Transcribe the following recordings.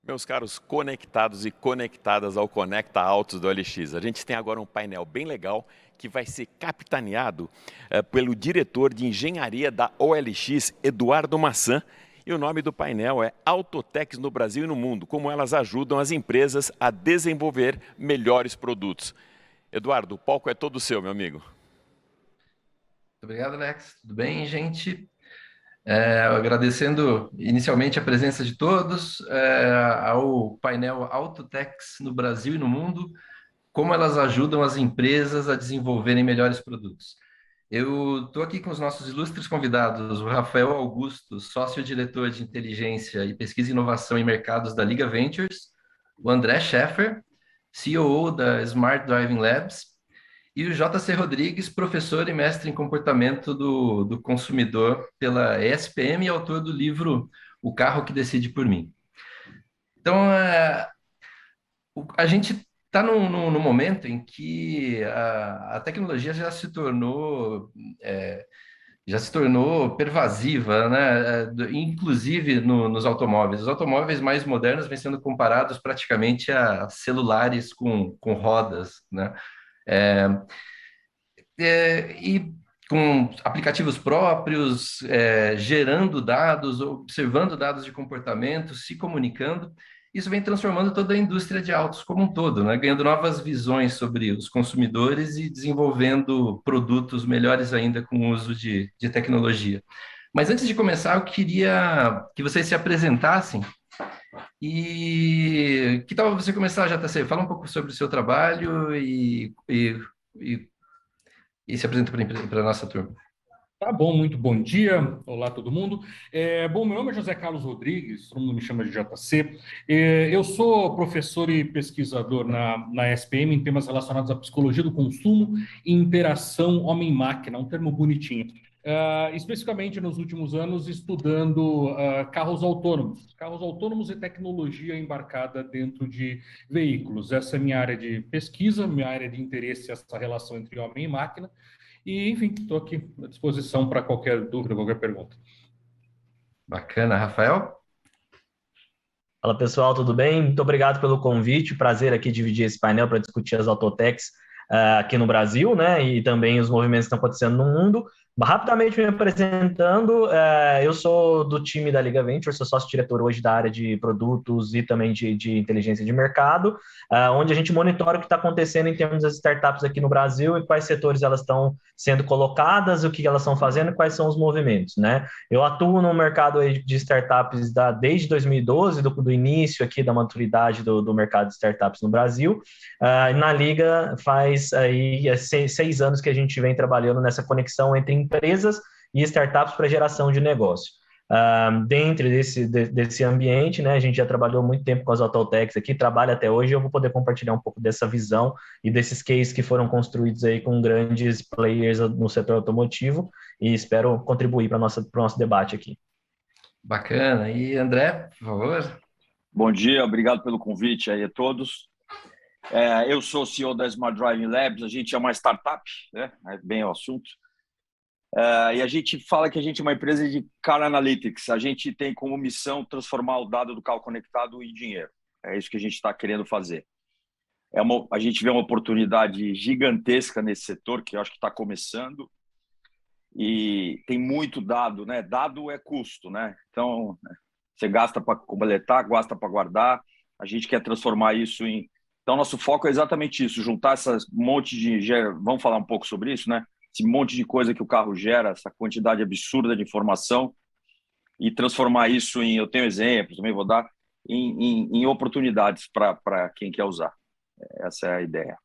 Meus caros conectados e conectadas ao Conecta Autos do OLX, a gente tem agora um painel bem legal que vai ser capitaneado pelo diretor de engenharia da OLX, Eduardo Massan, e o nome do painel é Autotecs no Brasil e no Mundo, como elas ajudam as empresas a desenvolver melhores produtos. Eduardo, o palco é todo seu, meu amigo. Muito obrigado, Alex. Tudo bem, gente? Agradecendo inicialmente a presença de todos ao painel Autotecs no Brasil e no Mundo, como elas ajudam as empresas a desenvolverem melhores produtos. Eu estou aqui com os nossos ilustres convidados, o Rafael Augusto, sócio-diretor de inteligência e pesquisa e inovação em mercados da Liga Ventures, o André Scheffer, COO da Smart Driving Labs, e o JC Rodrigues, professor e mestre em comportamento do consumidor pela ESPM e autor do livro O Carro que Decide por Mim. Então, a gente está num momento em que a tecnologia já se tornou pervasiva, né? Inclusive nos automóveis. Os automóveis mais modernos vêm sendo comparados praticamente a celulares com rodas, né? É, e com aplicativos próprios, gerando dados, observando dados de comportamento, se comunicando, isso vem transformando toda a indústria de autos como um todo, né? Ganhando novas visões sobre os consumidores e desenvolvendo produtos melhores ainda com o uso de tecnologia. Mas antes de começar, eu queria que vocês se apresentassem e que tal você começar, JC? Fala um pouco sobre o seu trabalho e e se apresenta para a nossa turma. Tá bom, muito bom dia. Olá, todo mundo. Bom, meu nome é José Carlos Rodrigues, todo mundo me chama de JC. Eu sou professor e pesquisador na SPM em temas relacionados à psicologia do consumo e interação homem-máquina, um termo bonitinho. Especificamente nos últimos anos, estudando carros autônomos e tecnologia embarcada dentro de veículos. Essa é minha área de pesquisa, minha área de interesse, essa relação entre homem e máquina. E, enfim, estou aqui à disposição para qualquer dúvida, qualquer pergunta. Bacana, Rafael? Fala pessoal, tudo bem? Muito obrigado pelo convite. Prazer aqui dividir esse painel para discutir as autotechs aqui no Brasil, né? E também os movimentos que estão acontecendo no mundo. Rapidamente me apresentando, eu sou do time da Liga Venture, sou sócio-diretor hoje da área de produtos e também de inteligência de mercado, onde a gente monitora o que está acontecendo em termos das startups aqui no Brasil e quais setores elas estão sendo colocadas, o que elas estão fazendo e quais são os movimentos, né? Eu atuo no mercado de startups desde 2012, do início aqui da maturidade do mercado de startups no Brasil. Na Liga faz aí 6 anos que a gente vem trabalhando nessa conexão entre empresas e startups para geração de negócio. Dentro desse ambiente, né, a gente já trabalhou muito tempo com as Autotechs aqui, trabalha até hoje, eu vou poder compartilhar um pouco dessa visão e desses cases que foram construídos aí com grandes players no setor automotivo e espero contribuir para o nosso debate aqui. Bacana. E André, por favor? Bom dia, obrigado pelo convite aí a todos. Eu sou o CEO da Smart Driving Labs, a gente é uma startup, né? É bem o assunto. E a gente fala que a gente é uma empresa de Car Analytics. A gente tem como missão transformar o dado do carro conectado em dinheiro. É isso que a gente está querendo fazer. A gente vê uma oportunidade gigantesca nesse setor, que eu acho que está começando. E tem muito dado, né? Dado é custo, né? Então, você gasta para coletar, gasta para guardar. A gente quer transformar isso em... Então, nosso foco é exatamente isso, juntar essas monte de... Vamos falar um pouco sobre isso, né? Esse monte de coisa que o carro gera, essa quantidade absurda de informação e transformar isso em... Eu tenho exemplos, também vou dar, em oportunidades para quem quer usar. Essa é a ideia.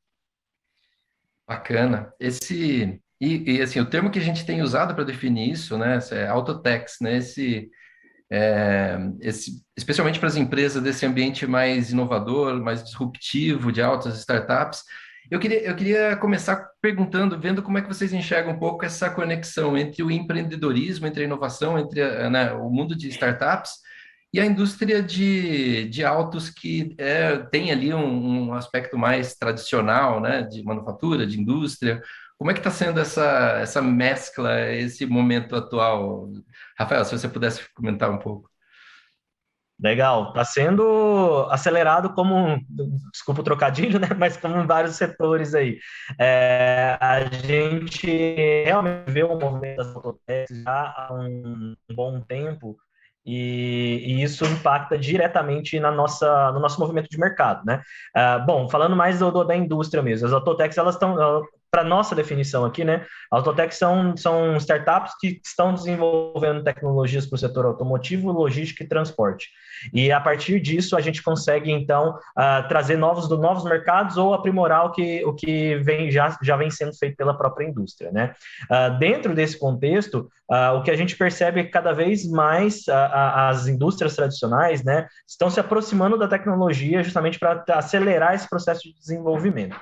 Bacana. Assim, o termo que a gente tem usado para definir isso, né, é autotex, né, especialmente para as empresas desse ambiente mais inovador, mais disruptivo, de altas startups. Eu queria começar perguntando, vendo como é que vocês enxergam um pouco essa conexão entre o empreendedorismo, entre a inovação, entre né, o mundo de startups e a indústria de autos que tem ali um aspecto mais tradicional, né, de manufatura, de indústria. Como é que está sendo essa mescla, esse momento atual? Rafael, se você pudesse comentar um pouco. Legal, está sendo acelerado como, desculpa o trocadilho, né? Mas como em vários setores aí. A gente realmente vê o movimento das autotechs já há um bom tempo e isso impacta diretamente no nosso movimento de mercado, né? Bom, falando mais da indústria mesmo, as autotechs, elas estão, para nossa definição aqui, né? Autotechs são startups que estão desenvolvendo tecnologias para o setor automotivo, logística e transporte. E a partir disso a gente consegue então trazer novos mercados ou aprimorar o que já vem sendo feito pela própria indústria, né? Dentro desse contexto, o que a gente percebe é que cada vez mais as indústrias tradicionais, né, estão se aproximando da tecnologia justamente para acelerar esse processo de desenvolvimento.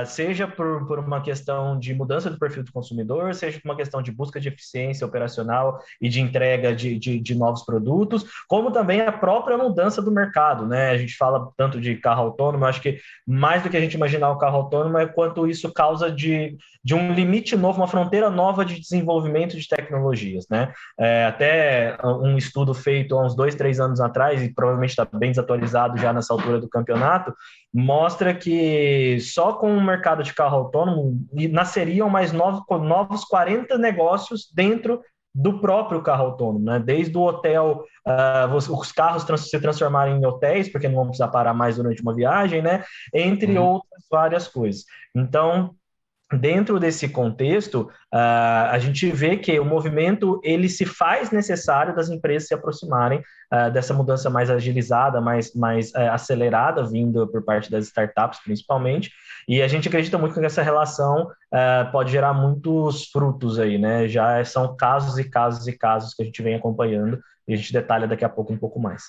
Seja por uma questão de mudança do perfil do consumidor, seja por uma questão de busca de eficiência operacional e de entrega de novos produtos, como também a própria mudança do mercado, né? A gente fala tanto de carro autônomo, eu acho que mais do que a gente imaginar o carro autônomo é quanto isso causa de um limite novo, uma fronteira nova de desenvolvimento de tecnologias, né? Até um estudo feito há uns 2, 3 anos atrás, e provavelmente está bem desatualizado já nessa altura do campeonato, mostra que só com o mercado de carro autônomo nasceriam mais novos 40 negócios dentro do próprio carro autônomo, né? Desde o hotel, os carros se transformarem em hotéis, porque não vão precisar parar mais durante uma viagem, né? Entre outras várias coisas. Então, dentro desse contexto, a gente vê que o movimento ele se faz necessário das empresas se aproximarem dessa mudança mais agilizada, mais acelerada, vindo por parte das startups, principalmente, e a gente acredita muito que essa relação pode gerar muitos frutos aí, né? Já são casos e casos e casos que a gente vem acompanhando, e a gente detalha daqui a pouco um pouco mais.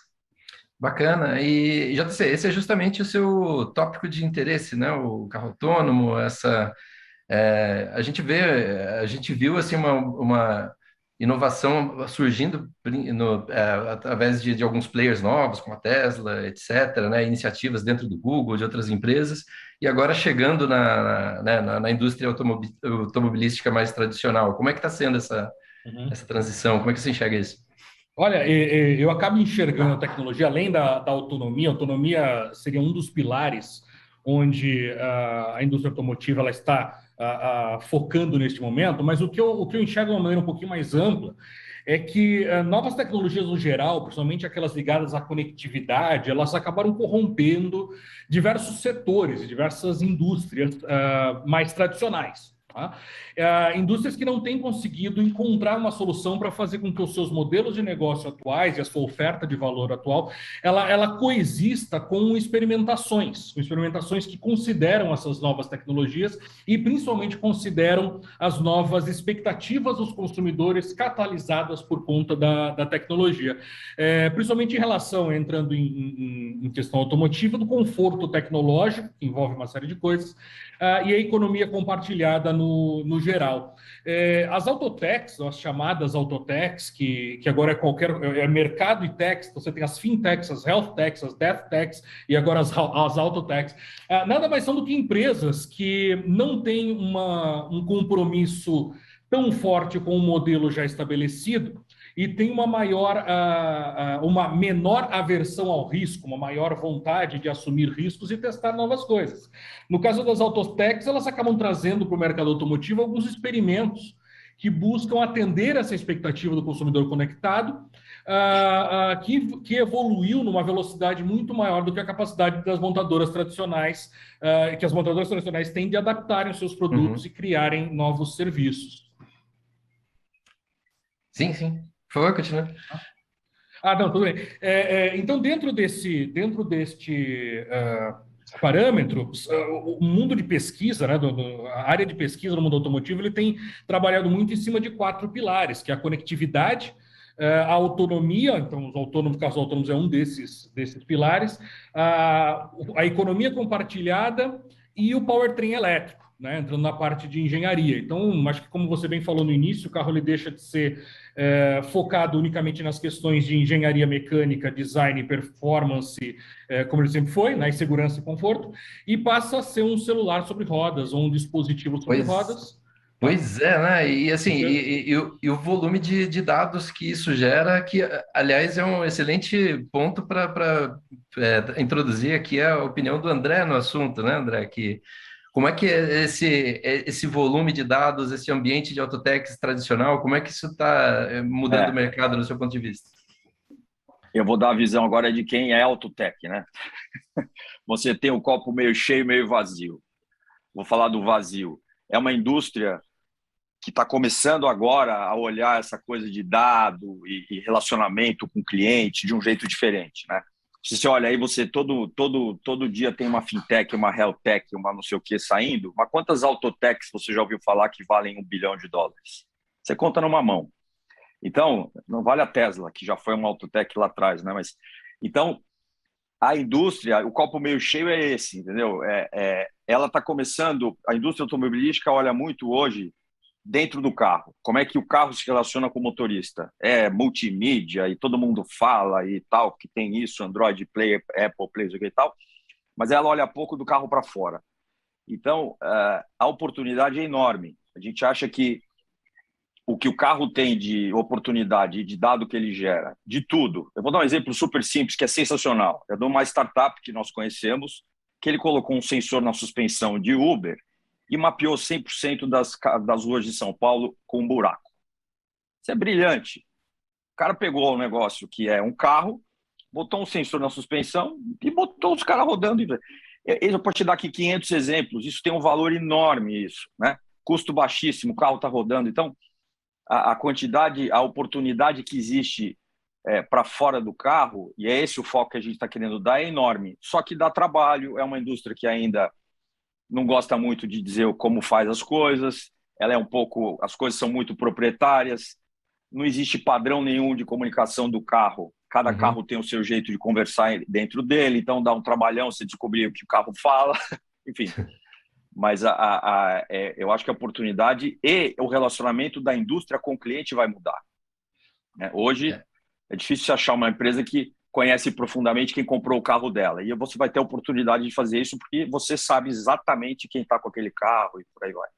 Bacana. E, JC, esse é justamente o seu tópico de interesse, né? O carro autônomo, a gente viu assim uma inovação surgindo através de alguns players novos, como a Tesla, etc., né? Iniciativas dentro do Google, de outras empresas, e agora chegando na indústria automobilística mais tradicional. Como é que está sendo essa transição? Como é que você enxerga isso? Olha, eu acabo enxergando a tecnologia, além da autonomia, a autonomia seria um dos pilares onde a indústria automotiva ela está focando neste momento, mas o que eu enxergo de uma maneira um pouquinho mais ampla é que novas tecnologias no geral, principalmente aquelas ligadas à conectividade, elas acabaram corrompendo diversos setores, diversas indústrias mais tradicionais. Tá? Indústrias que não têm conseguido encontrar uma solução para fazer com que os seus modelos de negócio atuais e a sua oferta de valor atual, ela coexista com experimentações que consideram essas novas tecnologias e principalmente consideram as novas expectativas dos consumidores catalisadas por conta da tecnologia. Principalmente em relação, entrando em questão automotiva, do conforto tecnológico, que envolve uma série de coisas, e a economia compartilhada no geral. As autotechs, as chamadas autotechs, que agora é mercado e techs, então você tem as fintechs, as health techs, as death techs e agora as autotechs, nada mais são do que empresas que não têm um compromisso tão forte com o modelo já estabelecido e tem uma menor aversão ao risco, uma maior vontade de assumir riscos e testar novas coisas. No caso das autotechs, elas acabam trazendo para o mercado automotivo alguns experimentos que buscam atender essa expectativa do consumidor conectado, que evoluiu numa velocidade muito maior do que a capacidade das montadoras tradicionais, que as montadoras tradicionais têm de adaptarem os seus produtos e criarem novos serviços. Sim, sim. Por favor, continua. Não, tudo bem. Então, dentro deste parâmetro, o mundo de pesquisa, né, a área de pesquisa no mundo automotivo, ele tem trabalhado muito em cima de 4 pilares, que é a conectividade, a autonomia, então os autônomos, carros autônomos é um desses pilares, a economia compartilhada e o powertrain elétrico, né, entrando na parte de engenharia. Então, acho que como você bem falou no início, o carro ele deixa de ser focado unicamente nas questões de engenharia mecânica, design e performance, como ele sempre foi, né, segurança e conforto, e passa a ser um celular sobre rodas ou um dispositivo sobre rodas. Pois é, né? E assim, e o volume de dados que isso gera, que, aliás, é um excelente ponto para introduzir aqui a opinião do André no assunto, né, André? Que como é que é esse volume de dados, esse ambiente de autotex tradicional, como é que isso está mudando o É, mercado do seu ponto de vista? eu vou dar a visão agora de quem é Autotech, né? Você tem o copo meio cheio, meio vazio. Vou falar do vazio. É uma indústria que está começando agora a olhar essa coisa de dado e relacionamento com o cliente de um jeito diferente, né? Se você olha aí, você todo dia tem uma fintech, uma healthtech, uma não sei o que saindo, mas quantas autotechs você já ouviu falar que valem US$ 1 bilhão? Você conta numa mão. Então, não vale a Tesla, que já foi uma autotech lá atrás, né? Mas, então, a indústria, o copo meio cheio é esse, entendeu? Ela está começando, a indústria automobilística olha muito hoje dentro do carro. Como é que o carro se relaciona com o motorista? É multimídia e todo mundo fala e tal, que tem isso, Android Play, Apple Play, isso aqui e tal, mas ela olha pouco do carro para fora. Então, a oportunidade é enorme. A gente acha que o carro tem de oportunidade e de dado que ele gera, de tudo. Eu vou dar um exemplo super simples, que é sensacional. É de uma startup que nós conhecemos, que ele colocou um sensor na suspensão de Uber e mapeou 100% das ruas de São Paulo com um buraco. Isso é brilhante. O cara pegou um negócio que é um carro, botou um sensor na suspensão e botou os caras rodando. Eu posso te dar aqui 500 exemplos. Isso tem um valor enorme, isso, né? Custo baixíssimo, o carro está rodando. Então, a quantidade, a oportunidade que existe para fora do carro, e é esse o foco que a gente está querendo dar, é enorme. Só que dá trabalho, é uma indústria que ainda não gosta muito de dizer como faz as coisas, ela é um pouco, as coisas são muito proprietárias, não existe padrão nenhum de comunicação do carro, cada carro tem o seu jeito de conversar dentro dele, então dá um trabalhão você descobrir o que o carro fala, enfim. Mas eu acho que a oportunidade e o relacionamento da indústria com o cliente vai mudar, né? Hoje é difícil achar uma empresa que conhece profundamente quem comprou o carro dela. E você vai ter a oportunidade de fazer isso porque você sabe exatamente quem está com aquele carro e por aí vai.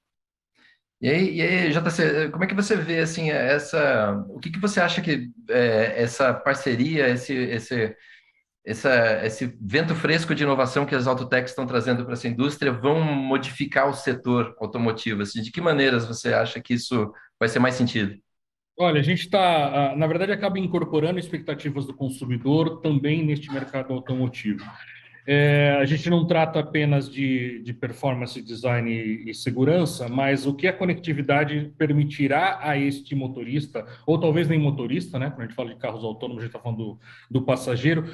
E aí, JC, como é que você vê assim o que você acha que essa parceria, esse vento fresco de inovação que as autotechs estão trazendo para essa indústria vão modificar o setor automotivo? Assim, de que maneiras você acha que isso vai ser mais sentido? Olha, a gente está, na verdade, acaba incorporando expectativas do consumidor também neste mercado automotivo. A gente não trata apenas de performance, design e segurança, mas o que a conectividade permitirá a este motorista, ou talvez nem motorista, né? Quando a gente fala de carros autônomos, a gente está falando do passageiro,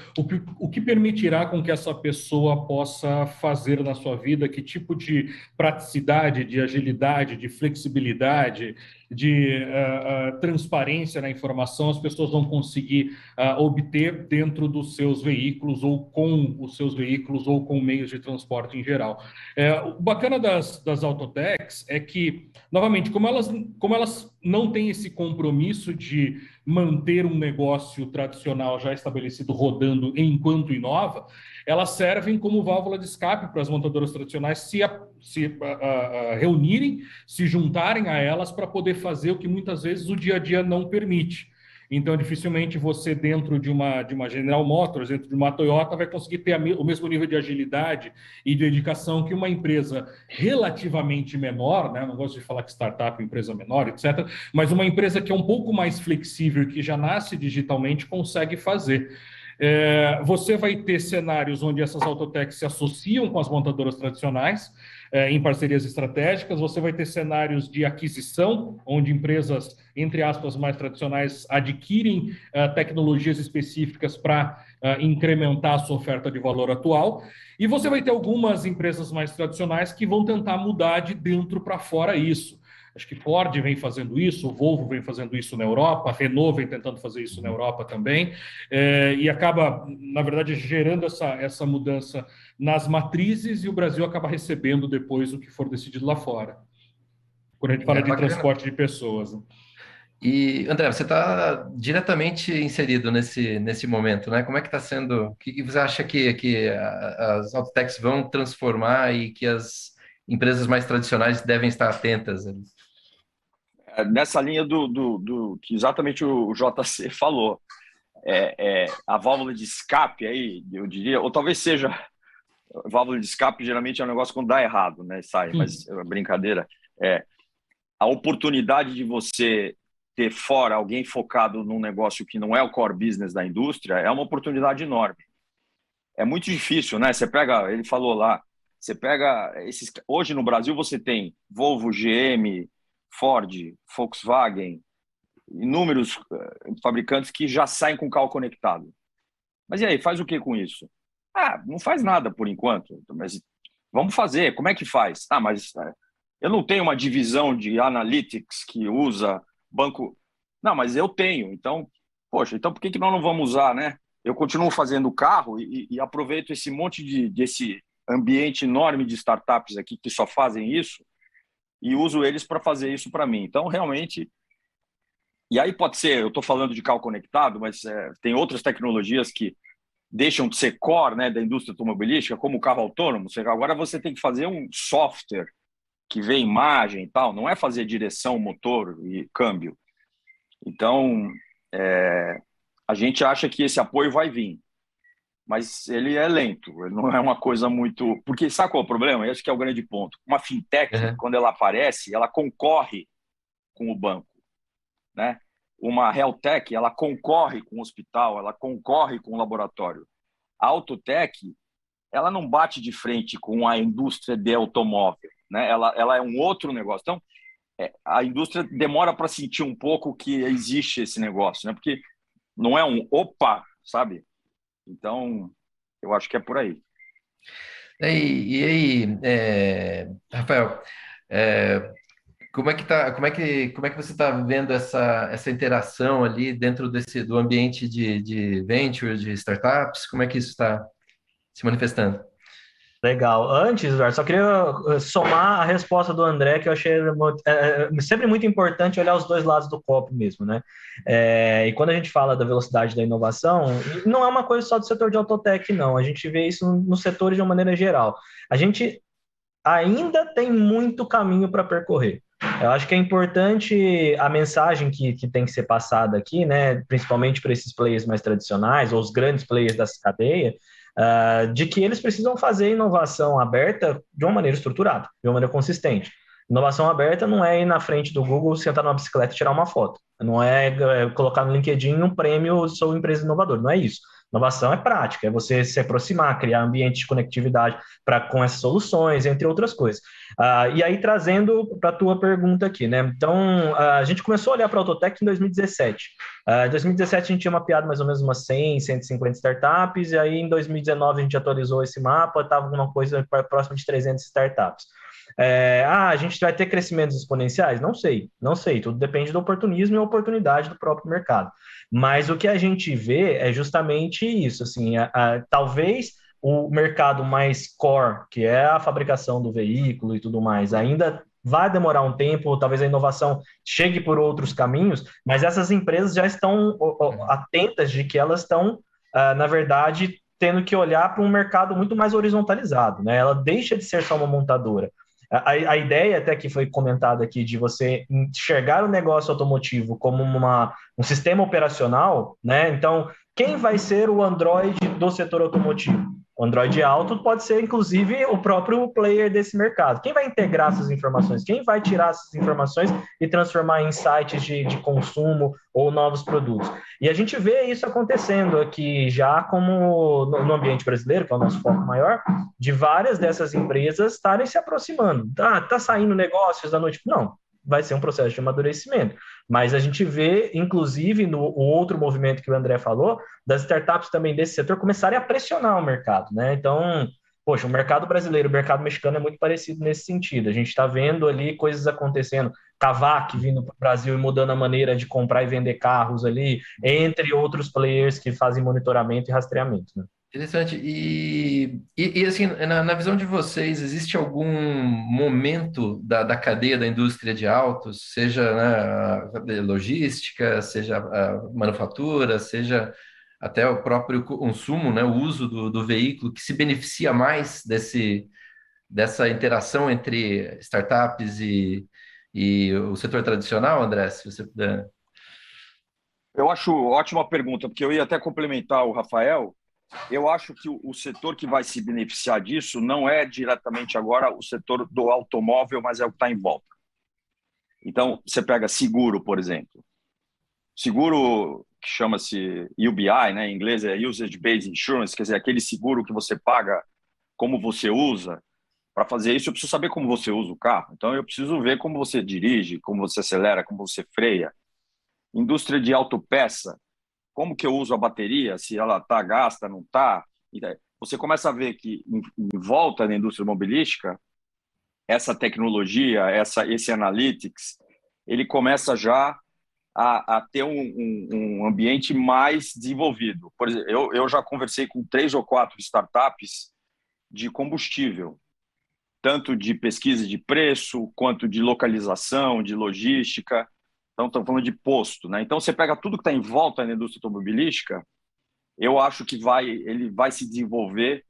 o que permitirá com que essa pessoa possa fazer na sua vida, que tipo de praticidade, de agilidade, de flexibilidade, de transparência na informação as pessoas vão conseguir obter dentro dos seus veículos ou com os seus veículos ou com meios de transporte em geral. O bacana das autotechs é que, novamente, como elas não têm esse compromisso de manter um negócio tradicional já estabelecido rodando enquanto inova, elas servem como válvula de escape para as montadoras tradicionais se reunirem, se juntarem a elas para poder fazer o que muitas vezes o dia a dia não permite. Então, dificilmente você, dentro de uma General Motors, dentro de uma Toyota, vai conseguir ter o mesmo nível de agilidade e de dedicação que uma empresa relativamente menor, né? Não gosto de falar que startup é empresa menor, etc., mas uma empresa que é um pouco mais flexível e que já nasce digitalmente consegue fazer. Você vai ter cenários onde essas autotechs se associam com as montadoras tradicionais, em parcerias estratégicas. Você vai ter cenários de aquisição, onde empresas, entre aspas, mais tradicionais adquirem tecnologias específicas para incrementar a sua oferta de valor atual. E você vai ter algumas empresas mais tradicionais que vão tentar mudar de dentro para fora isso. Acho que Ford vem fazendo isso, o Volvo vem fazendo isso na Europa, a Renault vem tentando fazer isso na Europa também, e acaba, na verdade, gerando essa mudança nas matrizes, e o Brasil acaba recebendo depois o que for decidido lá fora, quando a gente fala de Bacana. transporte de pessoas. E, André, você está diretamente inserido nesse momento, né? Como é que está sendo? O que você acha que as autotechs vão transformar e que as empresas mais tradicionais devem estar atentas? Nessa linha do que exatamente o JC falou, a válvula de escape aí, eu diria, ou talvez seja, válvula de escape geralmente é um negócio quando dá errado, né? Sai, mas brincadeira. A oportunidade de você ter fora alguém focado num negócio que não é o core business da indústria é uma oportunidade enorme. É muito difícil, né? Você pega, ele falou lá, você pega hoje no Brasil você tem Volvo, GM, Ford, Volkswagen, inúmeros fabricantes que já saem com carro conectado. Mas e aí, faz o que com isso? Não faz nada por enquanto, mas vamos fazer. Como é que faz? Mas eu não tenho uma divisão de analytics que usa banco. Não, mas eu tenho. Então, poxa, então por que nós não vamos usar, né? Eu continuo fazendo carro e aproveito esse desse ambiente enorme de startups aqui que só fazem isso e uso eles para fazer isso para mim. Então, realmente... E aí pode ser, eu estou falando de carro conectado, mas tem outras tecnologias que deixam de ser core, né, da indústria automobilística, como o carro autônomo. Agora você tem que fazer um software que vê imagem e tal, não é fazer direção, motor e câmbio. Então, a gente acha que esse apoio vai vir, mas ele é lento, ele não é uma coisa muito... Porque sabe qual é o problema? Esse que é o grande ponto. Uma fintech, quando ela aparece, ela concorre com o banco, né? Uma health tech, ela concorre com o hospital, ela concorre com o laboratório. A autotech, ela não bate de frente com a indústria de automóvel, né? Ela é um outro negócio. Então, a indústria demora para sentir um pouco que existe esse negócio, né? Porque não é um opa, sabe? Então, eu acho que é por aí. E aí, Rafael, como é que você está vendo essa interação ali dentro do ambiente de venture, de startups? Como é que isso está se manifestando? Legal. Antes, Eduardo, só queria somar a resposta do André, que eu achei sempre muito importante olhar os dois lados do copo mesmo, né? E quando a gente fala da velocidade da inovação, não é uma coisa só do setor de autotech, não. A gente vê isso nos setores de uma maneira geral. A gente ainda tem muito caminho para percorrer. Eu acho que é importante a mensagem que tem que ser passada aqui, né, principalmente para esses players mais tradicionais, ou os grandes players dessa cadeia, de que eles precisam fazer inovação aberta de uma maneira estruturada, de uma maneira consistente. Inovação aberta não é ir na frente do Google, sentar numa bicicleta e tirar uma foto. Não é colocar no LinkedIn um prêmio sou empresa inovadora, não é isso. Inovação é prática, é você se aproximar, criar ambientes de conectividade com essas soluções, entre outras coisas. E aí, trazendo para a tua pergunta aqui, né? Então, a gente começou a olhar para a Autotech em 2017. Em 2017, a gente tinha mapeado mais ou menos umas 100, 150 startups, e aí em 2019 a gente atualizou esse mapa, estava alguma coisa próximo de 300 startups. A gente vai ter crescimentos exponenciais? Não sei, tudo depende do oportunismo e oportunidade do próprio mercado. Mas o que a gente vê é justamente isso, assim, talvez o mercado mais core, que é a fabricação do veículo e tudo mais, ainda vai demorar um tempo, talvez a inovação chegue por outros caminhos, mas essas empresas já estão atentas de que elas estão, na verdade, tendo que olhar para um mercado muito mais horizontalizado, né? Ela deixa de ser só uma montadora. A ideia até que foi comentada aqui de você enxergar o negócio automotivo como um sistema operacional, né? Então, quem vai ser o Android do setor automotivo? O Android Auto pode ser, inclusive, o próprio player desse mercado. Quem vai integrar essas informações? Quem vai tirar essas informações e transformar em sites de consumo ou novos produtos? E a gente vê isso acontecendo aqui já como no ambiente brasileiro, que é o nosso foco maior, de várias dessas empresas estarem se aproximando. Tá saindo negócios da noite? Não, vai ser um processo de amadurecimento. Mas a gente vê, inclusive, no outro movimento que o André falou, das startups também desse setor começarem a pressionar o mercado, né? Então, poxa, o mercado brasileiro, o mercado mexicano é muito parecido nesse sentido. A gente está vendo ali coisas acontecendo, Kavak vindo para o Brasil e mudando a maneira de comprar e vender carros ali, entre outros players que fazem monitoramento e rastreamento, né? Interessante. E assim, na visão de vocês, existe algum momento da cadeia da indústria de autos, seja, né, a logística, seja a manufatura, seja até o próprio consumo, né, o uso do veículo, que se beneficia mais dessa interação entre startups E o setor tradicional, André, se você puder. Eu acho ótima pergunta, porque eu ia até complementar o Rafael. Eu acho que o setor que vai se beneficiar disso não é diretamente agora o setor do automóvel, mas é o que está em volta. Então, você pega seguro, por exemplo. Seguro que chama-se UBI, né? Em inglês é Usage Based Insurance, quer dizer, aquele seguro que você paga como você usa. Para fazer isso, eu preciso saber como você usa o carro. Então, eu preciso ver como você dirige, como você acelera, como você freia. Indústria de autopeça, como que eu uso a bateria, se ela está gasta, não está. Você começa a ver que em volta da indústria automobilística, essa tecnologia, esse analytics, ele começa já a ter um ambiente mais desenvolvido. Por exemplo, eu já conversei com 3 ou 4 startups de combustível, tanto de pesquisa de preço, quanto de localização, de logística. Então, estamos falando de posto, né? Então, você pega tudo que está em volta da indústria automobilística, eu acho que ele vai se desenvolver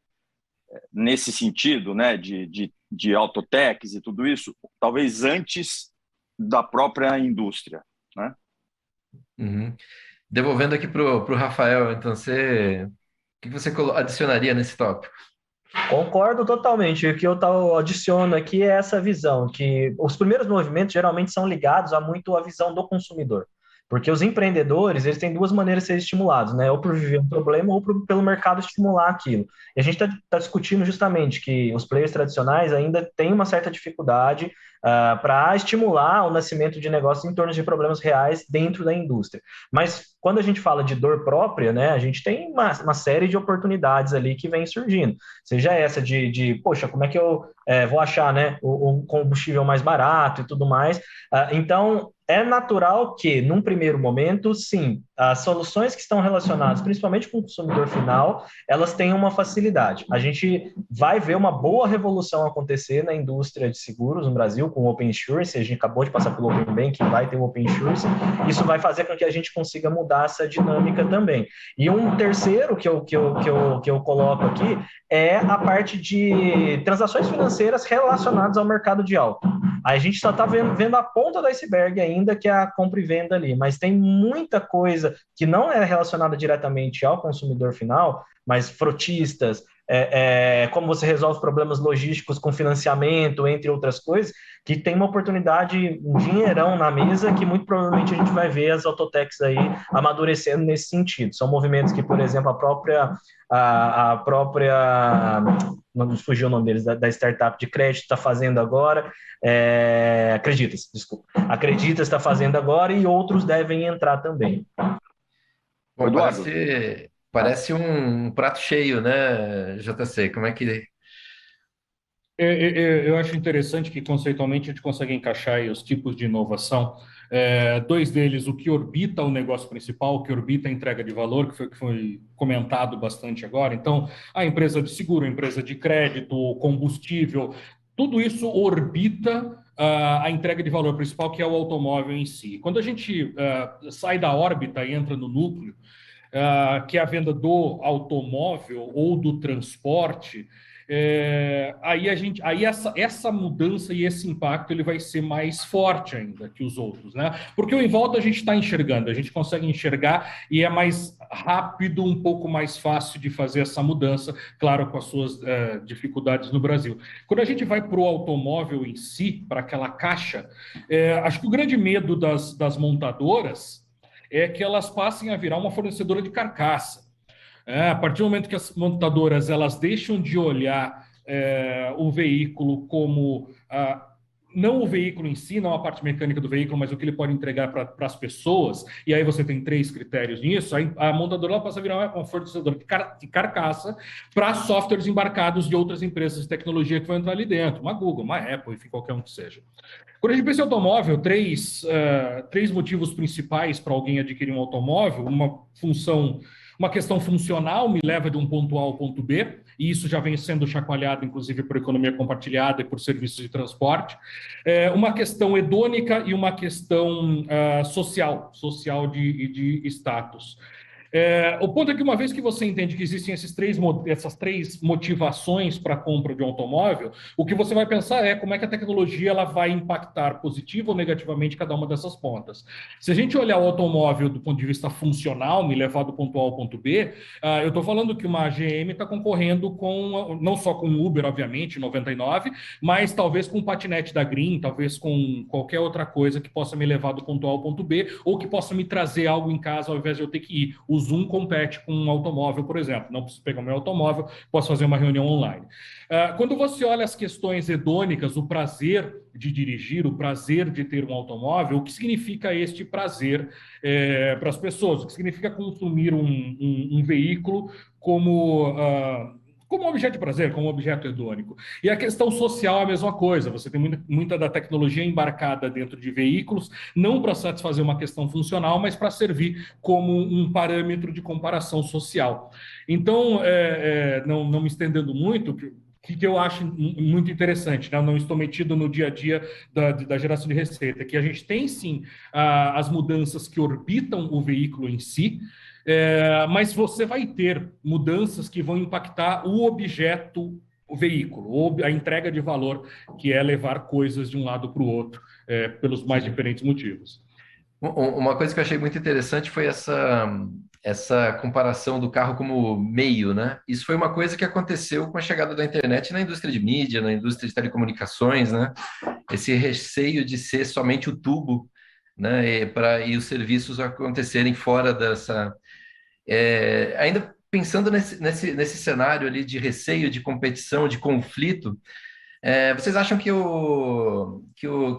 nesse sentido, né? De autotechs e tudo isso, talvez antes da própria indústria, né? Uhum. Devolvendo aqui para o Rafael, então, o que você adicionaria nesse tópico? Concordo totalmente. O que eu adiciono aqui é essa visão, que os primeiros movimentos geralmente são ligados a muito à visão do consumidor. Porque os empreendedores, eles têm duas maneiras de ser estimulados, né? Ou por viver um problema ou pelo mercado estimular aquilo. E a gente está discutindo justamente que os players tradicionais ainda têm uma certa dificuldade para estimular o nascimento de negócios em torno de problemas reais dentro da indústria. Mas quando a gente fala de dor própria, né, a gente tem uma série de oportunidades ali que vem surgindo. Seja essa poxa, como é que eu vou achar, né, o combustível mais barato e tudo mais. Então, é natural que, num primeiro momento, sim, as soluções que estão relacionadas, principalmente com o consumidor final, elas têm uma facilidade. A gente vai ver uma boa revolução acontecer na indústria de seguros no Brasil, com o Open Insurance. A gente acabou de passar pelo Open Banking, vai ter o Open Insurance. Isso vai fazer com que a gente consiga mudar essa dinâmica também. E um terceiro que eu coloco aqui é a parte de transações financeiras relacionadas ao mercado de auto. A gente só está vendo a ponta do iceberg ainda, que é a compra e venda ali, mas tem muita coisa que não é relacionada diretamente ao consumidor final, mas frotistas, como você resolve problemas logísticos com financiamento, entre outras coisas, que tem uma oportunidade, um dinheirão na mesa, que muito provavelmente a gente vai ver as autotechs aí amadurecendo nesse sentido. São movimentos que, por exemplo, a própria não fugiu o nome deles, da startup de crédito está fazendo agora, Acreditas está fazendo agora e outros devem entrar também. Bom, Eduardo, parece um prato cheio, né, JC? Como é que... Eu acho interessante que, conceitualmente, a gente consegue encaixar aí os tipos de inovação. Dois deles, o que orbita o negócio principal, o que orbita a entrega de valor, que foi comentado bastante agora. Então, a empresa de seguro, a empresa de crédito, combustível, tudo isso orbita a entrega de valor principal, que é o automóvel em si. Quando a gente sai da órbita e entra no núcleo, que é a venda do automóvel ou do transporte, aí essa mudança e esse impacto ele vai ser mais forte ainda que os outros, né? Porque o em volta a gente está enxergando, a gente consegue enxergar e é mais rápido, um pouco mais fácil de fazer essa mudança, claro, com as suas dificuldades no Brasil. Quando a gente vai para o automóvel em si, para aquela caixa, acho que o grande medo das montadoras é que elas passem a virar uma fornecedora de carcaça. A partir do momento que as montadoras elas deixam de olhar o veículo como não o veículo em si, não a parte mecânica do veículo, mas o que ele pode entregar para as pessoas, e aí você tem 3 critérios nisso, a montadora ela passa a virar uma fornecedora de carcaça para softwares embarcados de outras empresas de tecnologia que vão entrar ali dentro, uma Google, uma Apple, enfim, qualquer um que seja. Quando a gente pensa em automóvel, três motivos principais para alguém adquirir um automóvel: uma questão funcional me leva de um ponto A ao ponto B, e isso já vem sendo chacoalhado, inclusive, por economia compartilhada e por serviços de transporte. Uma questão hedônica e uma questão social de status. O ponto é que uma vez que você entende que existem essas três motivações para a compra de um automóvel, o que você vai pensar é como é que a tecnologia ela vai impactar positivo ou negativamente cada uma dessas pontas. Se a gente olhar o automóvel do ponto de vista funcional, me levar do ponto A ao ponto B, eu estou falando que uma GM está concorrendo com, não só com o Uber, obviamente, 99, mas talvez com o patinete da Green, talvez com qualquer outra coisa que possa me levar do ponto A ao ponto B, ou que possa me trazer algo em casa ao invés de eu ter que ir. O Zoom compete com um automóvel, por exemplo. Não preciso pegar o meu automóvel, posso fazer uma reunião online. Quando você olha as questões hedônicas, o prazer de dirigir, o prazer de ter um automóvel, o que significa este prazer para as pessoas? O que significa consumir um veículo como objeto de prazer, como objeto hedônico. E a questão social é a mesma coisa. Você tem muita da tecnologia embarcada dentro de veículos, não para satisfazer uma questão funcional, mas para servir como um parâmetro de comparação social. Então, não me estendendo muito, que eu acho muito interessante, né? Eu não estou metido no dia a dia da geração de receita, que a gente tem sim as mudanças que orbitam o veículo em si, mas você vai ter mudanças que vão impactar o objeto, o veículo, a entrega de valor, que é levar coisas de um lado para o outro, pelos mais diferentes motivos. Uma coisa que eu achei muito interessante foi essa comparação do carro como meio, né? Isso foi uma coisa que aconteceu com a chegada da internet na indústria de mídia, na indústria de telecomunicações, né? Esse receio de ser somente o tubo, né? E os serviços acontecerem fora dessa. Ainda pensando nesse cenário ali de receio, de competição, de conflito, vocês acham que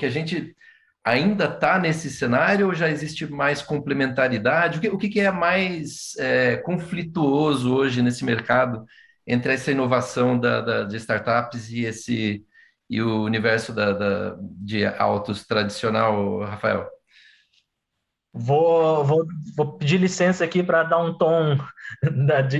a gente ainda está nesse cenário ou já existe mais complementaridade? O que é mais conflituoso hoje nesse mercado entre essa inovação de startups e o universo de autos tradicional, Rafael? Vou pedir licença aqui para dar um tom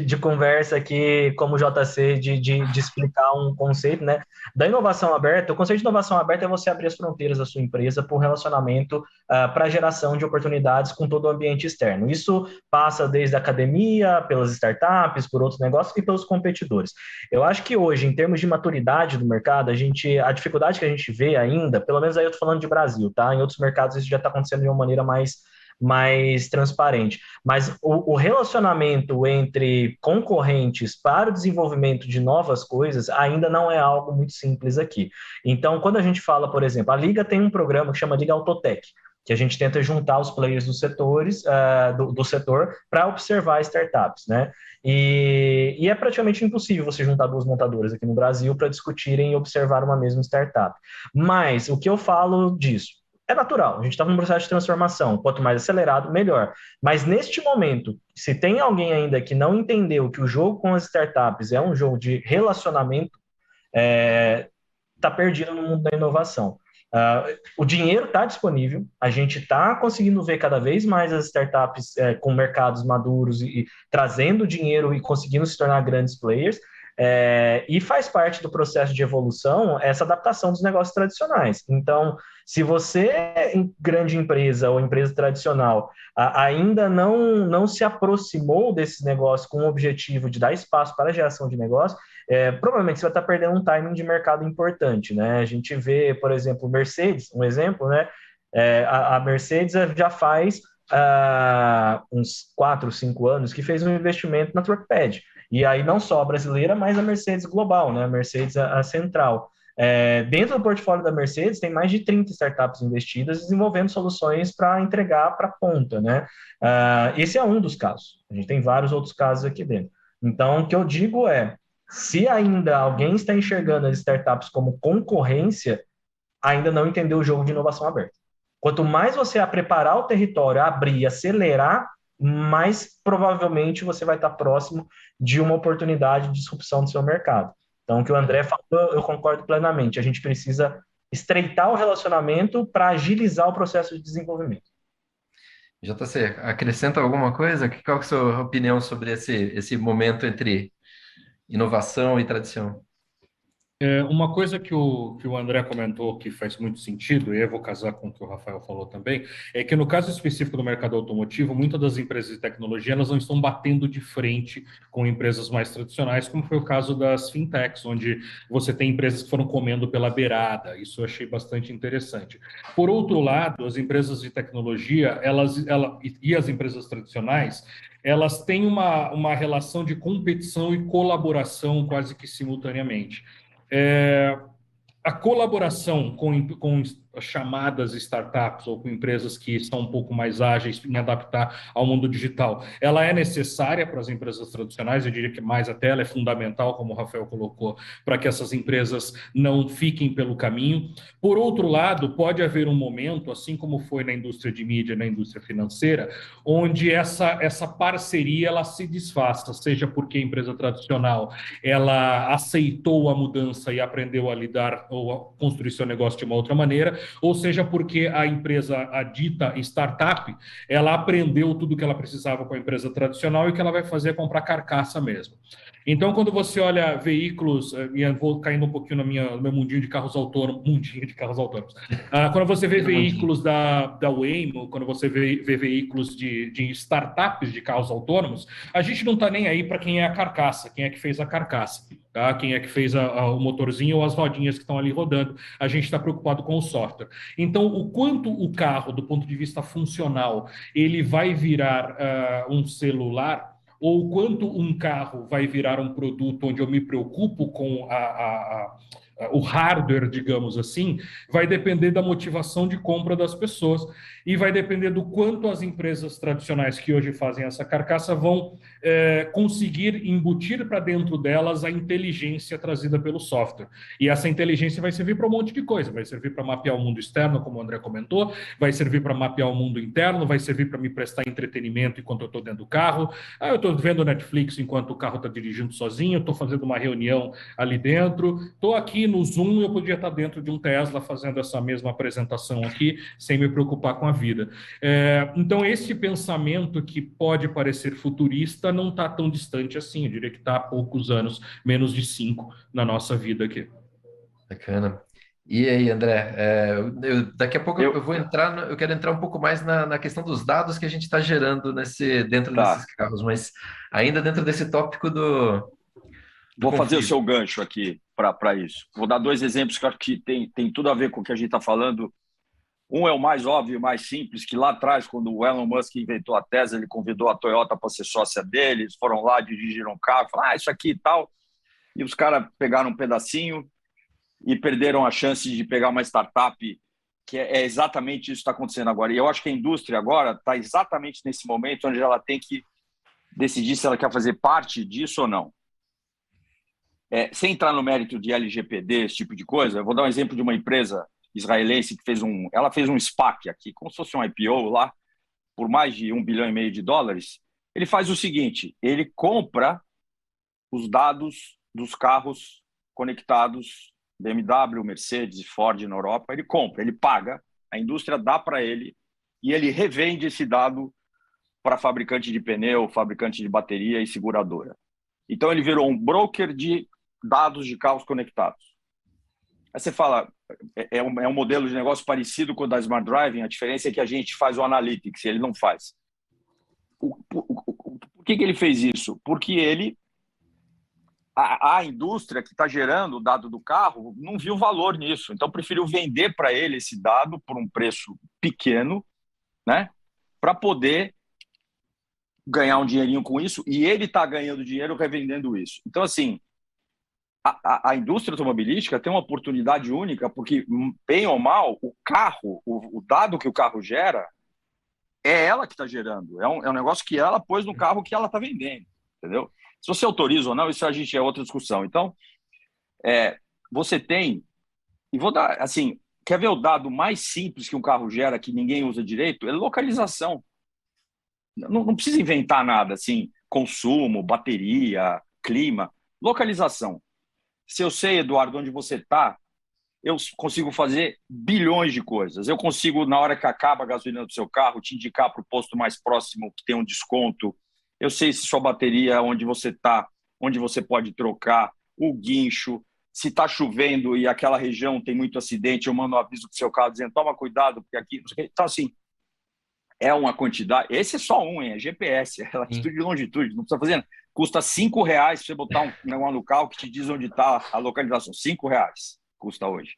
de conversa aqui, como JC, de explicar um conceito, né? Da inovação aberta, o conceito de inovação aberta é você abrir as fronteiras da sua empresa para um relacionamento, para a geração de oportunidades com todo o ambiente externo. Isso passa desde a academia, pelas startups, por outros negócios e pelos competidores. Eu acho que hoje, em termos de maturidade do mercado, a dificuldade que a gente vê ainda, pelo menos aí eu estou falando de Brasil, tá? Em outros mercados isso já está acontecendo de uma maneira mais transparente. Mas o relacionamento entre concorrentes para o desenvolvimento de novas coisas ainda não é algo muito simples aqui. Então, quando a gente fala, por exemplo, a Liga tem um programa que chama Liga Autotech, que a gente tenta juntar os players dos setores, do setor para observar startups, né? E é praticamente impossível você juntar duas montadoras aqui no Brasil para discutirem e observar uma mesma startup. Mas o que eu falo disso? É natural, a gente está num processo de transformação, quanto mais acelerado, melhor. Mas neste momento, se tem alguém ainda que não entendeu que o jogo com as startups é um jogo de relacionamento, está perdido no mundo da inovação. O dinheiro está disponível, a gente está conseguindo ver cada vez mais as startups com mercados maduros e trazendo dinheiro e conseguindo se tornar grandes players, e faz parte do processo de evolução essa adaptação dos negócios tradicionais. Então, se você, grande empresa ou empresa tradicional, ainda não se aproximou desses negócios com o objetivo de dar espaço para a geração de negócio, provavelmente você vai estar perdendo um timing de mercado importante, né? A gente vê, por exemplo, Mercedes, um exemplo, né? A Mercedes já faz uns 4, 5 anos que fez um investimento na Truckpad. E aí não só a brasileira, mas a Mercedes global, né? A Mercedes a central. Dentro do portfólio da Mercedes tem mais de 30 startups investidas desenvolvendo soluções para entregar para a ponta, né? Esse é um dos casos. A gente tem vários outros casos aqui dentro. Então, o que eu digo se ainda alguém está enxergando as startups como concorrência, ainda não entendeu o jogo de inovação aberta. Quanto mais você preparar o território, abrir, acelerar, mais provavelmente você vai estar próximo de uma oportunidade de disrupção do seu mercado. Então, o que o André falou, eu concordo plenamente. A gente precisa estreitar o relacionamento para agilizar o processo de desenvolvimento. JC, acrescenta alguma coisa? Qual é a sua opinião sobre esse momento entre inovação e tradição? Uma coisa que o André comentou que faz muito sentido, e eu vou casar com o que o Rafael falou também, é que no caso específico do mercado automotivo, muitas das empresas de tecnologia elas não estão batendo de frente com empresas mais tradicionais, como foi o caso das fintechs, onde você tem empresas que foram comendo pela beirada. Isso eu achei bastante interessante. Por outro lado, as empresas de tecnologia, e as empresas tradicionais, elas têm uma relação de competição e colaboração quase que simultaneamente. É, a colaboração com chamadas startups ou com empresas que são um pouco mais ágeis em adaptar ao mundo digital, ela é necessária para as empresas tradicionais, eu diria que mais até ela é fundamental, como o Rafael colocou, para que essas empresas não fiquem pelo caminho. Por outro lado, pode haver um momento, assim como foi na indústria de mídia, na indústria financeira, onde essa parceria ela se desfaça, seja porque a empresa tradicional ela aceitou a mudança e aprendeu a lidar ou a construir seu negócio de uma outra maneira, ou seja, porque a empresa, a dita startup, ela aprendeu tudo o que ela precisava com a empresa tradicional e o que ela vai fazer é comprar carcaça mesmo. Então, quando você olha veículos, e vou caindo um pouquinho no meu mundinho de carros autônomos, quando você vê veículos da Waymo, quando você vê veículos de startups de carros autônomos, a gente não está nem aí para quem é a carcaça, quem é que fez a carcaça, tá? Quem é que fez o motorzinho ou as rodinhas que estão ali rodando. A gente está preocupado com o software. Então, o quanto o carro, do ponto de vista funcional, ele vai virar um celular, ou quanto um carro vai virar um produto onde eu me preocupo com o hardware, digamos assim, vai depender da motivação de compra das pessoas e vai depender do quanto as empresas tradicionais que hoje fazem essa carcaça vão conseguir embutir para dentro delas a inteligência trazida pelo software. E essa inteligência vai servir para um monte de coisa, vai servir para mapear o mundo externo, como o André comentou, vai servir para mapear o mundo interno, vai servir para me prestar entretenimento enquanto eu estou dentro do carro. Eu estou vendo Netflix enquanto o carro está dirigindo sozinho, estou fazendo uma reunião ali dentro, estou aqui no Zoom, eu podia estar dentro de um Tesla fazendo essa mesma apresentação aqui, sem me preocupar com a vida. Então, esse pensamento que pode parecer futurista não está tão distante assim, eu diria que está há poucos anos, menos de 5 na nossa vida aqui. Bacana. E aí, André, daqui a pouco eu vou entrar, eu quero entrar um pouco mais na questão dos dados que a gente está gerando dentro desses carros, mas ainda dentro desse tópico do Vou fazer o seu gancho aqui para isso. Vou dar 2 exemplos que eu acho que tem tudo a ver com o que a gente está falando. Um é o mais óbvio, mais simples, que lá atrás, quando o Elon Musk inventou a Tesla, ele convidou a Toyota para ser sócia dele, eles foram lá, dirigiram um carro, falaram, isso aqui e tal, e os caras pegaram um pedacinho e perderam a chance de pegar uma startup, que é exatamente isso que está acontecendo agora. E eu acho que a indústria agora está exatamente nesse momento onde ela tem que decidir se ela quer fazer parte disso ou não. Sem entrar no mérito de LGPD, esse tipo de coisa, eu vou dar um exemplo de uma empresa israelense que ela fez um SPAC aqui, como se fosse um IPO lá, por mais de $1,5 bilhão. Ele faz o seguinte, ele compra os dados dos carros conectados, BMW, Mercedes, Ford na Europa, ele compra, ele paga, a indústria dá para ele e ele revende esse dado para fabricante de pneu, fabricante de bateria e seguradora. Então ele virou um broker de dados de carros conectados. Aí você fala, é um modelo de negócio parecido com o da Smart Driving, a diferença é que a gente faz o Analytics, ele não faz. Por que ele fez isso? Porque a indústria que está gerando o dado do carro não viu valor nisso, então preferiu vender para ele esse dado por um preço pequeno, né, para poder ganhar um dinheirinho com isso, e ele está ganhando dinheiro revendendo isso. Então, assim, a indústria automobilística tem uma oportunidade única, porque, bem ou mal, o carro, o dado que o carro gera, é ela que está gerando. É um negócio que ela pôs no carro que ela está vendendo, entendeu? Se você autoriza ou não, isso a gente é outra discussão. Então, você tem... E vou dar, assim, quer ver o dado mais simples que um carro gera, que ninguém usa direito? É localização. Não precisa inventar nada, assim, consumo, bateria, clima. Localização. Se eu sei, Eduardo, onde você está, eu consigo fazer bilhões de coisas. Eu consigo, na hora que acaba a gasolina do seu carro, te indicar para o posto mais próximo que tem um desconto. Eu sei se sua bateria, onde você está, onde você pode trocar, o guincho, se está chovendo e aquela região tem muito acidente, eu mando um aviso para o seu carro dizendo toma cuidado, porque aqui... Então, assim, é uma quantidade... Esse é só um, hein? É GPS, é latitude e longitude, não precisa fazer... Custa R$ 5 você botar um negócio no carro que te diz onde está a localização. R$ 5 custa hoje.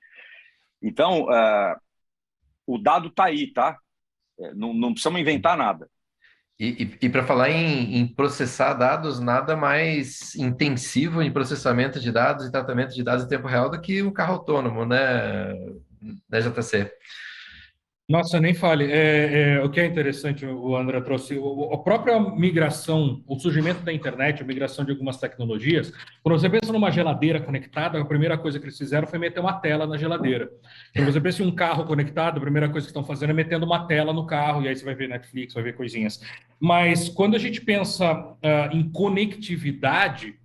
Então, o dado está aí, tá? Não precisamos inventar nada. E para falar em processar dados, nada mais intensivo em processamento de dados e tratamento de dados em tempo real do que um carro autônomo, né, JTC? Nossa, nem fale. O que é interessante, o André trouxe, a própria migração, o surgimento da internet, a migração de algumas tecnologias. Quando você pensa numa geladeira conectada, a primeira coisa que eles fizeram foi meter uma tela na geladeira. Quando você pensa em um carro conectado, a primeira coisa que estão fazendo é metendo uma tela no carro, e aí você vai ver Netflix, vai ver coisinhas. Mas quando a gente pensa em conectividade,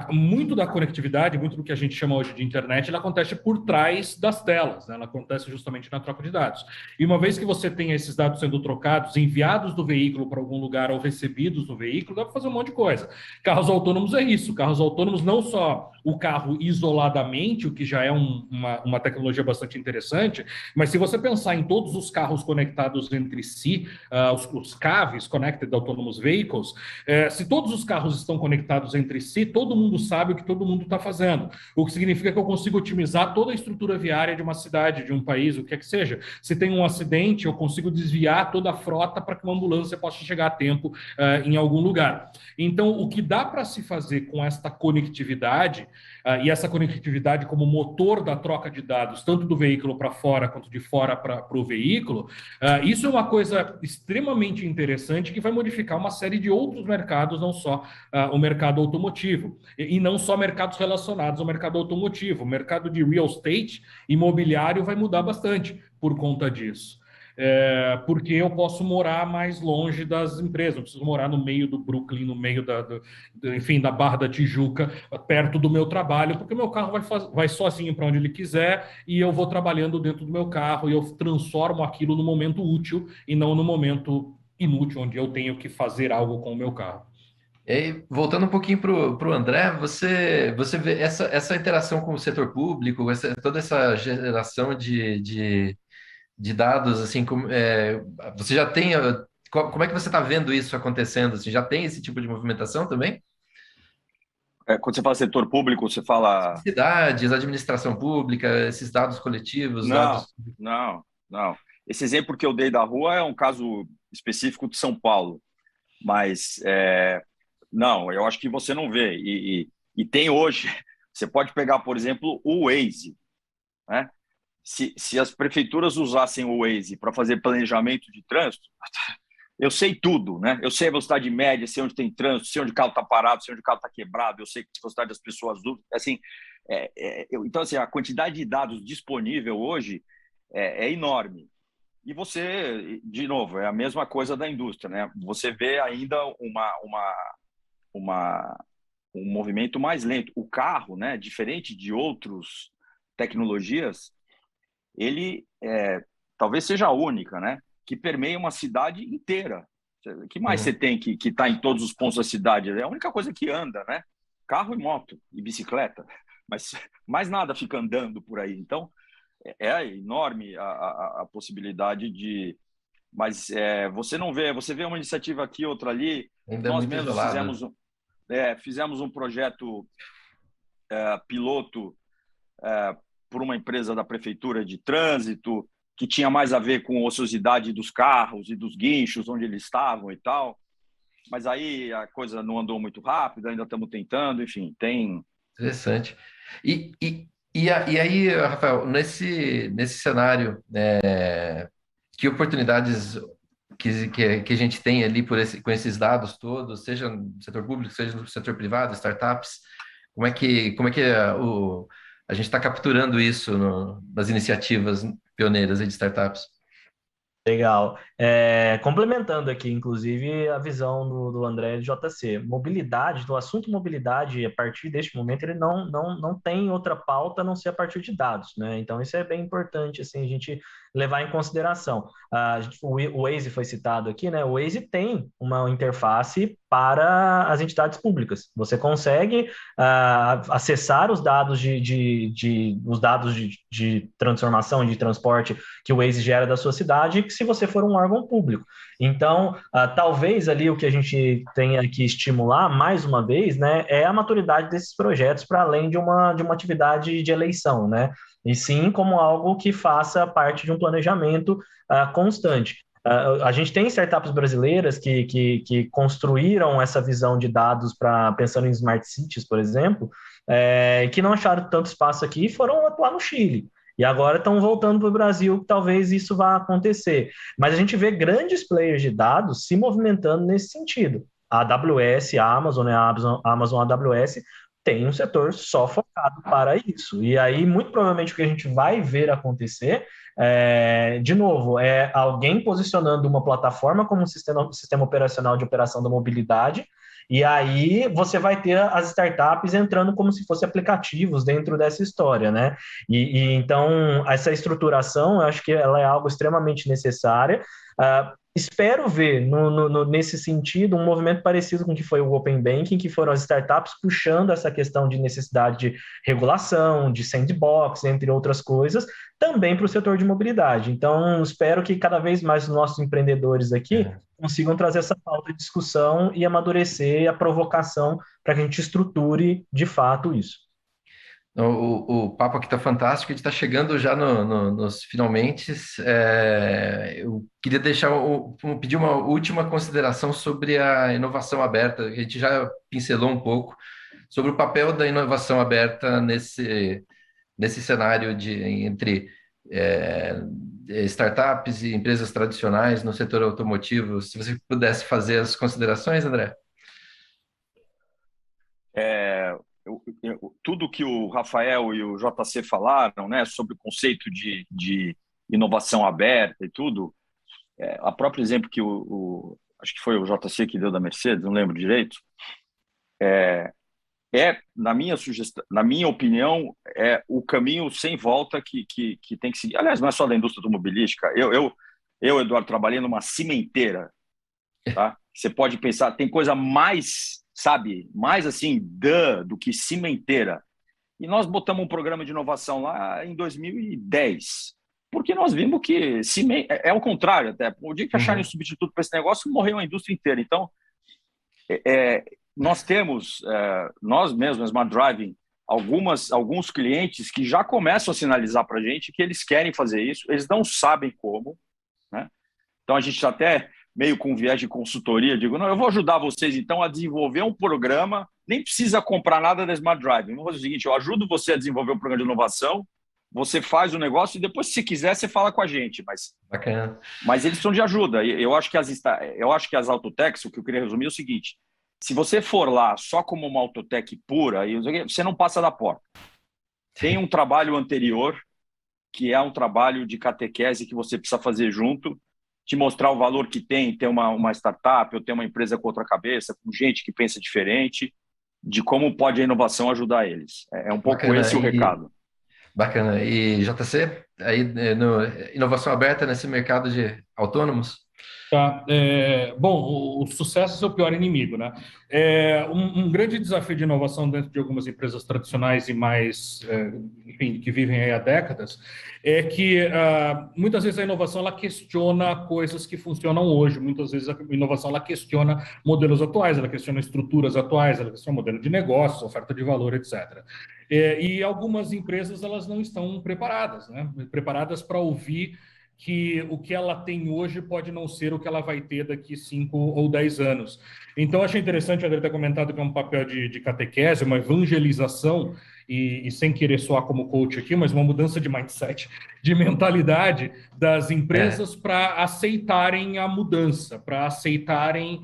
muito da conectividade, muito do que a gente chama hoje de internet, ela acontece por trás das telas, né? Ela acontece justamente na troca de dados. E uma vez que você tem esses dados sendo trocados, enviados do veículo para algum lugar ou recebidos no veículo, dá para fazer um monte de coisa. Carros autônomos é isso. Carros autônomos, não só o carro isoladamente, o que já é uma tecnologia bastante interessante, mas se você pensar em todos os carros conectados entre si, os CAVs, Connected Autonomous Vehicles, se todos os carros estão conectados entre si, todo mundo sabe o que todo mundo está fazendo, o que significa que eu consigo otimizar toda a estrutura viária de uma cidade, de um país, o que é que seja. Se tem um acidente, eu consigo desviar toda a frota para que uma ambulância possa chegar a tempo em algum lugar. Então, o que dá para se fazer com esta conectividade, e essa conectividade como motor da troca de dados, tanto do veículo para fora quanto de fora para o veículo, isso é uma coisa extremamente interessante que vai modificar uma série de outros mercados, não só o mercado automotivo, e não só mercados relacionados ao mercado automotivo. O mercado de real estate, imobiliário, vai mudar bastante por conta disso. Porque eu posso morar mais longe das empresas, não preciso morar no meio do Brooklyn, no meio enfim, da Barra da Tijuca, perto do meu trabalho, porque o meu carro vai sozinho para onde ele quiser e eu vou trabalhando dentro do meu carro e eu transformo aquilo no momento útil e não no momento inútil, onde eu tenho que fazer algo com o meu carro. E aí, voltando um pouquinho para o André, você vê essa interação com o setor público, toda essa geração de dados, assim, você já tem, como é que você está vendo isso acontecendo? Você já tem esse tipo de movimentação também? Quando você fala setor público, você fala... Cidades, administração pública, esses dados coletivos, Não. Esse exemplo que eu dei da rua é um caso específico de São Paulo, mas não, eu acho que você não vê. E tem hoje, você pode pegar, por exemplo, o Waze, né? Se as prefeituras usassem o Waze para fazer planejamento de trânsito, eu sei tudo, né? Eu sei a velocidade média, sei onde tem trânsito, sei onde o carro está parado, sei onde o carro está quebrado, eu sei a velocidade das pessoas. Assim, então, assim, a quantidade de dados disponível hoje é enorme. E você, de novo, é a mesma coisa da indústria, né? Você vê ainda um movimento mais lento. O carro, né, diferente de outras tecnologias, ele talvez seja a única, né, que permeia uma cidade inteira. O que mais você tem que está em todos os pontos da cidade? É a única coisa que anda, né? Carro e moto e bicicleta, mas mais nada fica andando por aí. Então, é enorme a possibilidade de... Mas você não vê, você vê uma iniciativa aqui, outra ali. Ainda Nós muito mesmos isolado. fizemos um projeto piloto por uma empresa da prefeitura de trânsito, que tinha mais a ver com a ociosidade dos carros e dos guinchos, onde eles estavam e tal. Mas aí a coisa não andou muito rápido, ainda estamos tentando, enfim, tem... Interessante. E aí, Rafael, nesse cenário, que oportunidades que a gente tem ali com esses dados todos, seja no setor público, seja no setor privado, startups, como é que a gente está capturando isso nas iniciativas pioneiras aí de startups? Legal. Complementando aqui, inclusive, a visão do André de JC. Mobilidade, do assunto mobilidade, a partir deste momento, ele não tem outra pauta a não ser a partir de dados, né? Então, isso é bem importante, assim, a gente levar em consideração. O Waze foi citado aqui, né? O Waze tem uma interface para as entidades públicas. Você consegue acessar os dados de transformação, de transporte que o Waze gera da sua cidade, se você for um órgão público. Então, talvez ali o que a gente tenha que estimular, mais uma vez, né, é a maturidade desses projetos para além de uma atividade de eleição, né? E sim como algo que faça parte de um planejamento constante. A gente tem startups brasileiras que construíram essa visão de dados pensando em smart cities, por exemplo, que não acharam tanto espaço aqui e foram atuar no Chile. E agora estão voltando para o Brasil, talvez isso vá acontecer. Mas a gente vê grandes players de dados se movimentando nesse sentido. A AWS, a Amazon, né, a Amazon AWS, tem um setor só focado para isso. E aí, muito provavelmente, o que a gente vai ver acontecer, de novo, é alguém posicionando uma plataforma como um sistema operacional de operação da mobilidade, e aí você vai ter as startups entrando como se fossem aplicativos dentro dessa história, né? Então, essa estruturação, eu acho que ela é algo extremamente necessária. Espero ver, nesse sentido, um movimento parecido com o que foi o Open Banking, que foram as startups puxando essa questão de necessidade de regulação, de sandbox, entre outras coisas, também para o setor de mobilidade. Então, espero que cada vez mais os nossos empreendedores aqui consigam trazer essa pauta de discussão e amadurecer a provocação para que a gente estruture, de fato, isso. O papo aqui está fantástico, a gente está chegando já nos finalmente. Eu queria pedir uma última consideração sobre a inovação aberta. A gente já pincelou um pouco sobre o papel da inovação aberta nesse cenário entre startups e empresas tradicionais no setor automotivo. Se você pudesse fazer as considerações, André. Tudo que o Rafael e o JC falaram, né, sobre o conceito de inovação aberta e tudo, a próprio exemplo que acho que foi o JC que deu da Mercedes, não lembro direito, na minha opinião, é o caminho sem volta que tem que seguir. Aliás, não é só da indústria automobilística. Eu Eduardo, trabalhei numa cimenteira, tá? Você pode pensar, tem coisa mais, sabe, mais assim, do que cimenteira. E nós botamos um programa de inovação lá em 2010, porque nós vimos que é o contrário até. O dia que acharem um substituto para esse negócio, morreu a indústria inteira. Então, nós temos, nós mesmos, Smart Driving, alguns clientes que já começam a sinalizar para a gente que eles querem fazer isso, eles não sabem como, né? Então, a gente está até meio com viés de consultoria, digo, não, eu vou ajudar vocês, então, a desenvolver um programa, nem precisa comprar nada da Smart Driving. Vamos fazer o seguinte, eu ajudo você a desenvolver um programa de inovação, você faz o negócio e depois, se quiser, você fala com a gente. Mas eles precisam de ajuda. Eu acho que as autotechs, o que eu queria resumir é o seguinte, se você for lá só como uma autotech pura, você não passa da porta. Tem um trabalho anterior, que é um trabalho de catequese que você precisa fazer junto, te mostrar o valor que tem ter uma startup ou ter uma empresa com outra cabeça, com gente que pensa diferente, de como pode a inovação ajudar eles. É um pouco esse o recado. Bacana. E JC, aí inovação aberta nesse mercado de autônomos? Tá. Bom, o sucesso é seu pior inimigo, né? Um grande desafio de inovação dentro de algumas empresas tradicionais e mais, enfim, que vivem aí há décadas, é que muitas vezes a inovação ela questiona coisas que funcionam hoje, muitas vezes a inovação ela questiona modelos atuais, ela questiona estruturas atuais, ela questiona modelo de negócio, oferta de valor, etc. E algumas empresas elas não estão preparadas, né? Preparadas para ouvir que o que ela tem hoje pode não ser o que ela vai ter daqui 5 ou 10 anos. Então, achei interessante o André ter comentado que é um papel de catequese, uma evangelização, e sem querer soar como coach aqui, mas uma mudança de mindset, de mentalidade das empresas para aceitarem a mudança, para aceitarem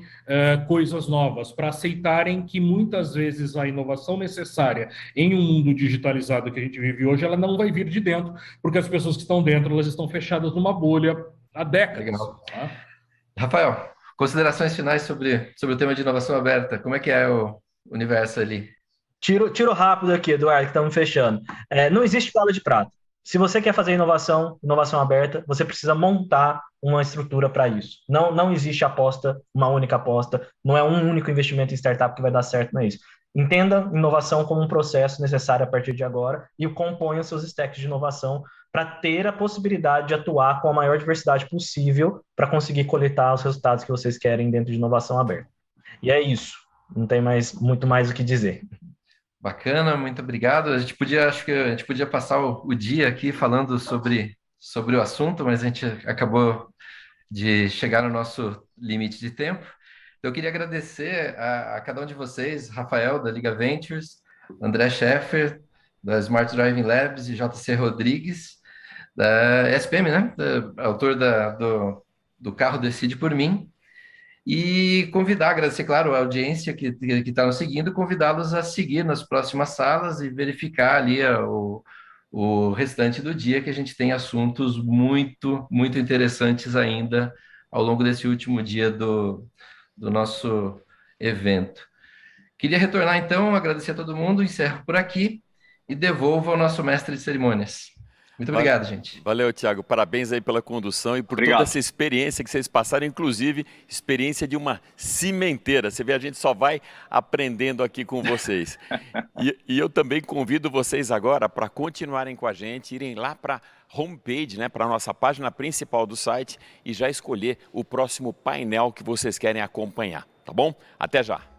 coisas novas, para aceitarem que muitas vezes a inovação necessária em um mundo digitalizado que a gente vive hoje, ela não vai vir de dentro, porque as pessoas que estão dentro, elas estão fechadas numa bolha há décadas. Legal. Tá? Rafael, considerações finais sobre o tema de inovação aberta. Como é que é o universo ali? Tiro rápido aqui, Eduardo, que estamos fechando. Não existe bala de prata. Se você quer fazer inovação aberta, você precisa montar uma estrutura para isso. Não existe aposta, uma única aposta, não é um único investimento em startup que vai dar certo, não é isso. Entenda inovação como um processo necessário a partir de agora e componha seus stacks de inovação para ter a possibilidade de atuar com a maior diversidade possível para conseguir coletar os resultados que vocês querem dentro de inovação aberta. E é isso. Não tem muito mais o que dizer. Bacana, muito obrigado. Acho que a gente podia passar o dia aqui falando sobre o assunto, mas a gente acabou de chegar no nosso limite de tempo. Então, eu queria agradecer a cada um de vocês, Rafael, da Liga Ventures, André Scheffer, da Smart Driving Labs, e JC Rodrigues, da SPM, né? Autor do Carro Decide por Mim. E agradecer, claro, a audiência que está nos seguindo, convidá-los a seguir nas próximas salas e verificar ali o restante do dia, que a gente tem assuntos muito, muito interessantes ainda ao longo desse último dia do nosso evento. Queria retornar, então, agradecer a todo mundo, encerro por aqui e devolvo ao nosso mestre de cerimônias. Muito obrigado, gente. Valeu, Thiago. Parabéns aí pela condução e por toda essa experiência que vocês passaram, inclusive experiência de uma cimenteira. Você vê, a gente só vai aprendendo aqui com vocês. E eu também convido vocês agora para continuarem com a gente, irem lá para a homepage, né, para a nossa página principal do site e já escolher o próximo painel que vocês querem acompanhar, tá bom? Até já!